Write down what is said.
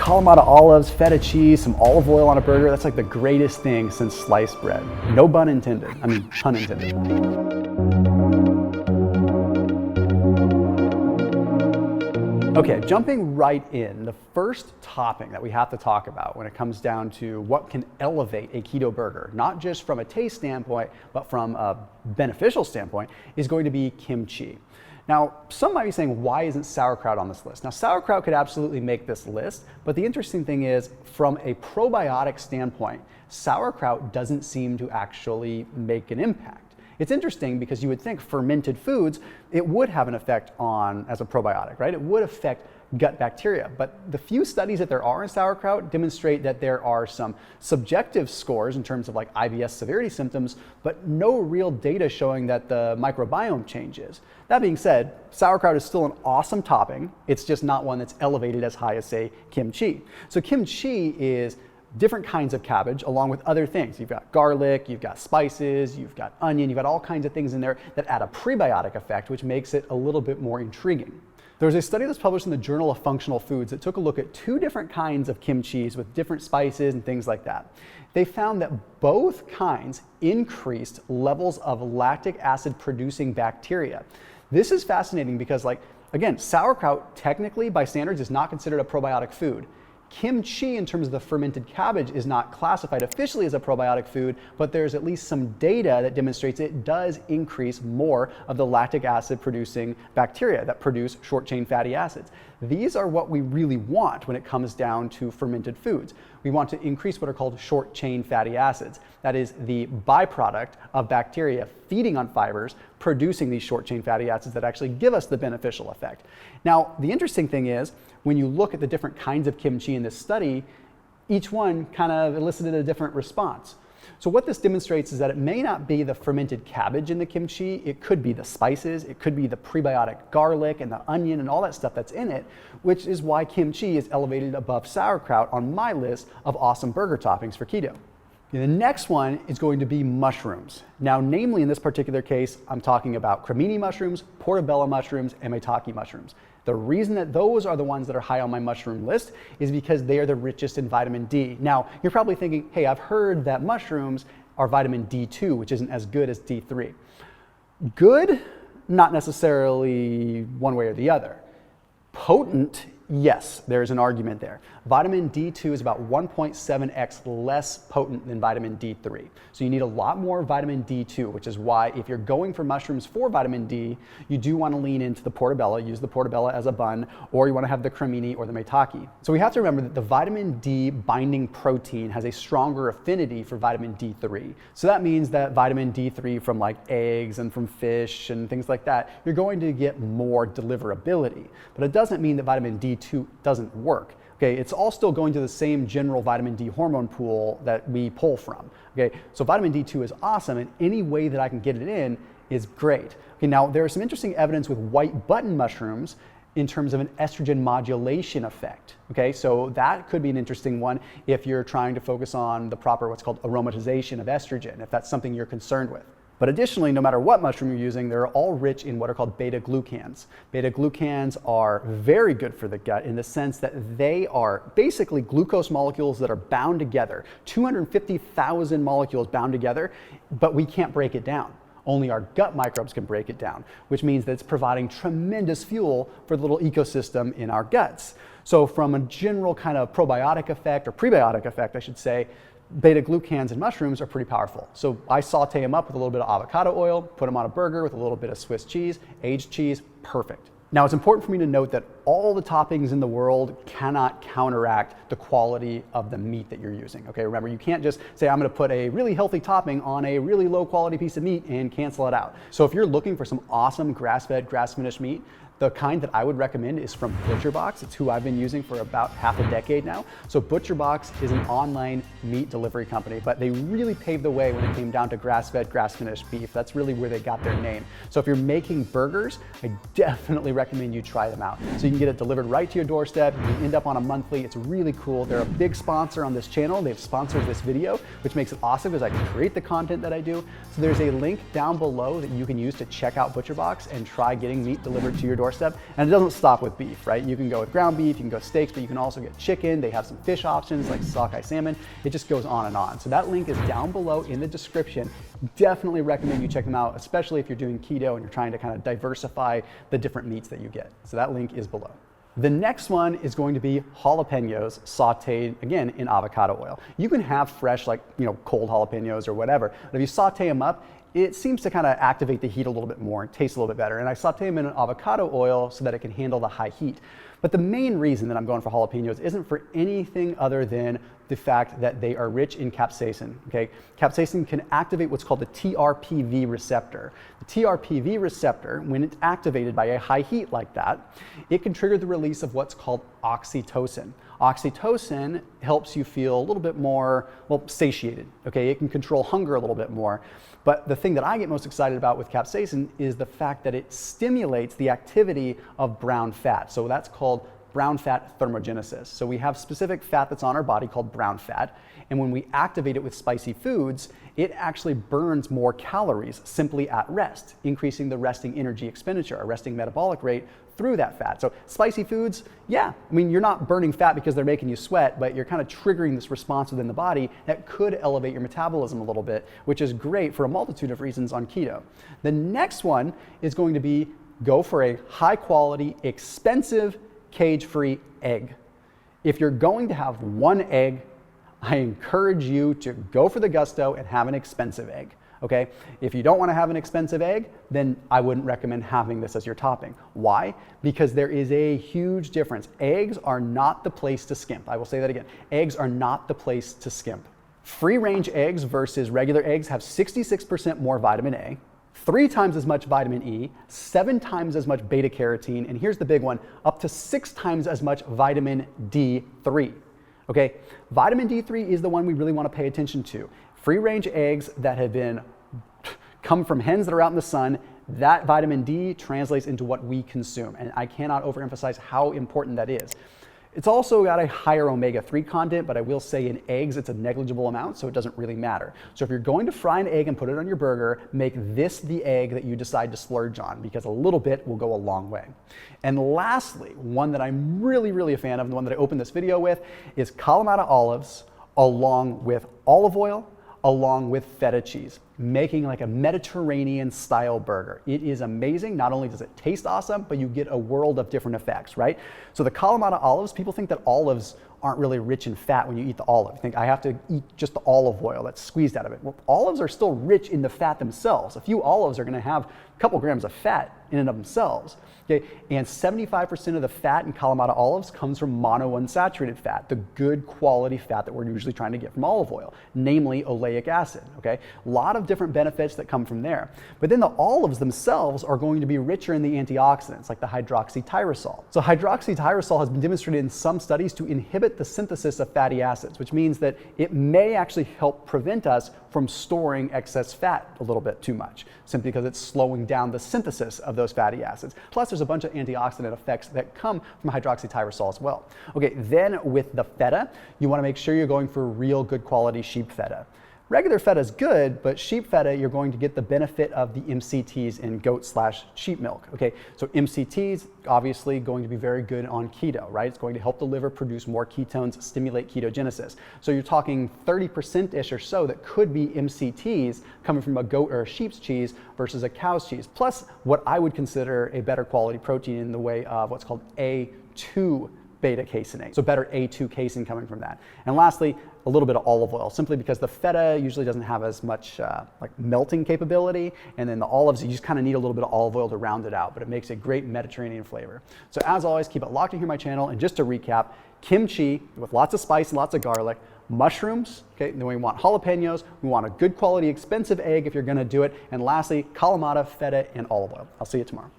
Kalamata olives, feta cheese, some olive oil on a burger. That's like the greatest thing since sliced bread. No bun intended. I mean, pun intended. Okay, jumping right in, the first topping that we have to talk about when it comes down to what can elevate a keto burger, not just from a taste standpoint, but from a beneficial standpoint, is going to be kimchi. Now, some might be saying, why isn't sauerkraut on this list? Now, sauerkraut could absolutely make this list, but the interesting thing is, from a probiotic standpoint, sauerkraut doesn't seem to actually make an impact. It's interesting because you would think fermented foods, it would have an effect on, as a probiotic, right? It would affect gut bacteria, but the few studies that there are in sauerkraut demonstrate that there are some subjective scores in terms of like IBS severity symptoms, but no real data showing that the microbiome changes. That being said, sauerkraut is still an awesome topping. It's just not one that's elevated as high as, say, kimchi. So kimchi is different kinds of cabbage along with other things. You've got garlic, you've got spices, you've got onion, you've got all kinds of things in there that add a prebiotic effect, which makes it a little bit more intriguing. There was a study that's published in the Journal of Functional Foods that took a look at 2 different kinds of kimchis with different spices and things like that. They found that both kinds increased levels of lactic acid producing bacteria. This is fascinating because, like, again, sauerkraut technically by standards is not considered a probiotic food. Kimchi, in terms of the fermented cabbage, is not classified officially as a probiotic food, but there's at least some data that demonstrates it does increase more of the lactic acid producing bacteria that produce short chain fatty acids. These are what we really want when it comes down to fermented foods. We want to increase what are called short chain fatty acids. That is the byproduct of bacteria feeding on fibers, producing these short chain fatty acids that actually give us the beneficial effect. Now, the interesting thing is, when you look at the different kinds of kimchi in this study, each one kind of elicited a different response. So what this demonstrates is that it may not be the fermented cabbage in the kimchi, it could be the spices, it could be the prebiotic garlic and the onion and all that stuff that's in it, which is why kimchi is elevated above sauerkraut on my list of awesome burger toppings for keto. The next one is going to be mushrooms. Now, namely in this particular case, I'm talking about Cremini mushrooms, Portabello mushrooms, and Maitake mushrooms. The reason that those are the ones that are high on my mushroom list is because they are the richest in vitamin D. Now, you're probably thinking, hey, I've heard that mushrooms are vitamin D2, which isn't as good as D3. Good, not necessarily one way or the other. Potent, yes, there's an argument there. Vitamin D2 is about 1.7x less potent than vitamin D3. So you need a lot more vitamin D2, which is why if you're going for mushrooms for vitamin D, you do want to lean into the Portabello, use the Portabello as a bun, or you want to have the Cremini or the Maitake. So we have to remember that the vitamin D binding protein has a stronger affinity for vitamin D3. So that means that vitamin D3 from like eggs and from fish and things like that, you're going to get more deliverability. But it doesn't mean that vitamin D2 doesn't work. Okay, it's all still going to the same general vitamin D hormone pool that we pull from. Okay, so vitamin D2 is awesome, and any way that I can get it in is great. Okay, now there is some interesting evidence with white button mushrooms in terms of an estrogen modulation effect. Okay, so that could be an interesting one if you're trying to focus on the proper what's called aromatization of estrogen, if that's something you're concerned with. But additionally, no matter what mushroom you're using, they're all rich in what are called beta-glucans. Beta-glucans are very good for the gut in the sense that they are basically glucose molecules that are bound together, 250,000 molecules bound together, but we can't break it down. Only our gut microbes can break it down, which means that it's providing tremendous fuel for the little ecosystem in our guts. So from a general kind of probiotic effect, or prebiotic effect, I should say, beta-glucans in mushrooms are pretty powerful. So I saute them up with a little bit of avocado oil, put them on a burger with a little bit of Swiss cheese, aged cheese, perfect. Now, it's important for me to note that all the toppings in the world cannot counteract the quality of the meat that you're using. Okay, remember, you can't just say, I'm gonna put a really healthy topping on a really low quality piece of meat and cancel it out. So if you're looking for some awesome grass-fed, grass-finished meat, the kind that I would recommend is from ButcherBox. It's who I've been using for about half a decade now. So ButcherBox is an online meat delivery company, but they really paved the way when it came down to grass-fed, grass-finished beef. That's really where they got their name. So if you're making burgers, I definitely recommend you try them out. So you can get it delivered right to your doorstep. You can end up on a monthly. It's really cool. They're a big sponsor on this channel. They've sponsored this video, which makes it awesome because I can create the content that I do. So there's a link down below that you can use to check out ButcherBox and try getting meat delivered to your doorstep. Doorstep. And it doesn't stop with beef, right? You can go with ground beef, you can go steaks, but you can also get chicken. They have some fish options like sockeye salmon. It just goes on and on. So that link is down below in the description. Definitely recommend you check them out, especially if you're doing keto and you're trying to kind of diversify the different meats that you get. So that link is below. The next one is going to be jalapenos sauteed, again, in avocado oil. You can have fresh, like, cold jalapenos or whatever, but if you saute them up, it seems to kind of activate the heat a little bit more and taste a little bit better. And I saute them in an avocado oil so that it can handle the high heat. But the main reason that I'm going for jalapenos isn't for anything other than the fact that they are rich in capsaicin, okay? Capsaicin can activate what's called the TRPV receptor. The TRPV receptor, when it's activated by a high heat like that, it can trigger the release of what's called oxytocin. Oxytocin helps you feel a little bit more, satiated, okay? It can control hunger a little bit more. But the thing that I get most excited about with capsaicin is the fact that it stimulates the activity of brown fat. So that's called brown fat thermogenesis. So we have specific fat that's on our body called brown fat, and when we activate it with spicy foods, it actually burns more calories simply at rest, increasing the resting energy expenditure, or resting metabolic rate through that fat. So spicy foods, yeah, you're not burning fat because they're making you sweat, but you're kind of triggering this response within the body that could elevate your metabolism a little bit, which is great for a multitude of reasons on keto. The next one is going to be go for a high quality, expensive, cage-free egg. If you're going to have one egg, I encourage you to go for the gusto and have an expensive egg, okay? If you don't want to have an expensive egg, then I wouldn't recommend having this as your topping. Why? Because there is a huge difference. Eggs are not the place to skimp. I will say that again. Eggs are not the place to skimp. Free-range eggs versus regular eggs have 66% more vitamin A, 3 times as much vitamin E, 7 times as much beta carotene, and here's the big one, up to 6 times as much vitamin D3. Okay, vitamin D3 is the one we really want to pay attention to. Free-range eggs that have come from hens that are out in the sun, that vitamin D translates into what we consume, and I cannot overemphasize how important that is. It's also got a higher omega-3 content, but I will say in eggs it's a negligible amount, so it doesn't really matter. So if you're going to fry an egg and put it on your burger, make this the egg that you decide to splurge on, because a little bit will go a long way. And lastly, one that I'm really a fan of, and the one that I opened this video with, is Kalamata olives along with olive oil, along with feta cheese, making like a Mediterranean style burger. It is amazing. Not only does it taste awesome, but you get a world of different effects, right? So the Kalamata olives, people think that olives aren't really rich in fat when you eat the olive. You think, I have to eat just the olive oil that's squeezed out of it. Well, olives are still rich in the fat themselves. A few olives are gonna have a couple grams of fat in and of themselves. Okay? And 75% of the fat in Kalamata olives comes from monounsaturated fat, the good quality fat that we're usually trying to get from olive oil, namely oleic acid. Okay? A lot of different benefits that come from there. But then the olives themselves are going to be richer in the antioxidants, like the hydroxytyrosol. So hydroxytyrosol has been demonstrated in some studies to inhibit the synthesis of fatty acids, which means that it may actually help prevent us from storing excess fat a little bit too much, simply because it's slowing down the synthesis of those fatty acids. Plus, there's a bunch of antioxidant effects that come from hydroxytyrosol as well. Okay, then with the feta, you want to make sure you're going for real good quality sheep feta. Regular feta is good, but sheep feta, you're going to get the benefit of the MCTs in goat/sheep milk, okay? So MCTs, obviously going to be very good on keto, right? It's going to help the liver produce more ketones, stimulate ketogenesis. So you're talking 30%-ish or so that could be MCTs coming from a goat or a sheep's cheese versus a cow's cheese. Plus, what I would consider a better quality protein in the way of what's called A2 beta casein. So better A2 casein coming from that. And lastly, a little bit of olive oil, simply because the feta usually doesn't have as much like melting capability, and then the olives, you just kind of need a little bit of olive oil to round it out, but it makes a great Mediterranean flavor. So as always, keep it locked in here on my channel, and just to recap, kimchi with lots of spice and lots of garlic, mushrooms, okay, then we want jalapenos, we want a good quality expensive egg if you're gonna do it, and lastly, Kalamata, feta, and olive oil. I'll see you tomorrow.